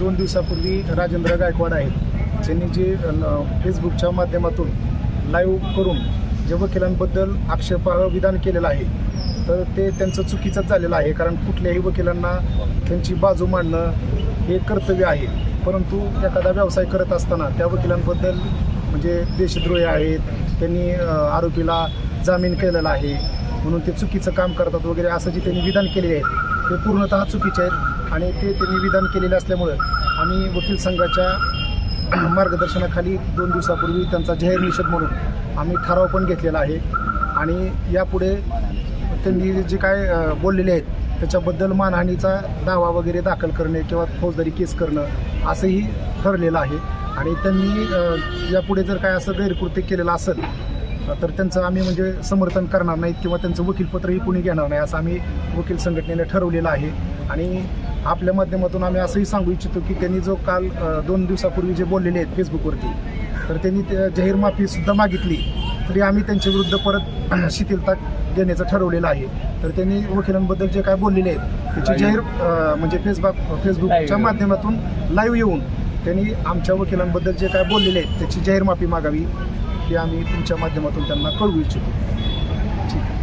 2 दिवसापूर्वी राजेंद्र गायकवाड आहेत, त्यांनी जे फेसबुकच्या माध्यमातून लाईव्ह करून जे वकिलांबद्दल आक्षेपार्ह विधान केलेलं आहे, तर ते त्यांचं चुकीचंच झालेलं आहे. कारण कुठल्याही वकिलांना त्यांची बाजू मांडणं हे कर्तव्य आहे, परंतु एखादा व्यवसाय करत असताना त्या वकिलांबद्दल म्हणजे देशद्रोही आहेत, त्यांनी आरोपीला जामीन केलेला आहे म्हणून ते चुकीचं काम करतात वगैरे असं जे त्यांनी विधान केलेले आहेत ते पूर्णतः चुकीचे आहेत. आणि ते त्यांनी विधान केलेले असल्यामुळं आम्ही वकील संघाच्या मार्गदर्शनाखाली 2 दिवसापूर्वी त्यांचा जाहीर निषेध म्हणून आम्ही ठराव पण घेतलेला आहे. आणि यापुढे त्यांनी जे काय बोललेले आहेत त्याच्याबद्दल मानहानीचा दावा वगैरे दाखल करणे किंवा फौजदारी केस करणं असंही ठरलेलं आहे. आणि त्यांनी यापुढे जर काय असं गैरकृत्य केलेलं असेल तर त्यांचं आम्ही म्हणजे समर्थन करणार नाहीत किंवा त्यांचं वकीलपत्रही कुणी घेणार नाही असं आम्ही वकील संघटनेने ठरवलेलं आहे. आणि आपल्या माध्यमातून आम्ही असंही सांगू इच्छितो की त्यांनी जो काल 2 दिवसापूर्वी जे बोललेले आहेत फेसबुकवरती, तर त्यांनी जाहीर माफीसुद्धा मागितली तरी आम्ही त्यांच्याविरुद्ध परत शिथिलता देण्याचं ठरवलेलं आहे. तर त्यांनी वकिलांबद्दल जे काय बोललेले आहेत त्याची जाहीर म्हणजे फेसबुकच्या माध्यमातून लाईव्ह येऊन त्यांनी आमच्या वकिलांबद्दल जे काय बोललेले आहेत त्याची जाहीर माफी मागावी हे आम्ही तुमच्या माध्यमातून त्यांना कळवू इच्छितो. ठीक आहे.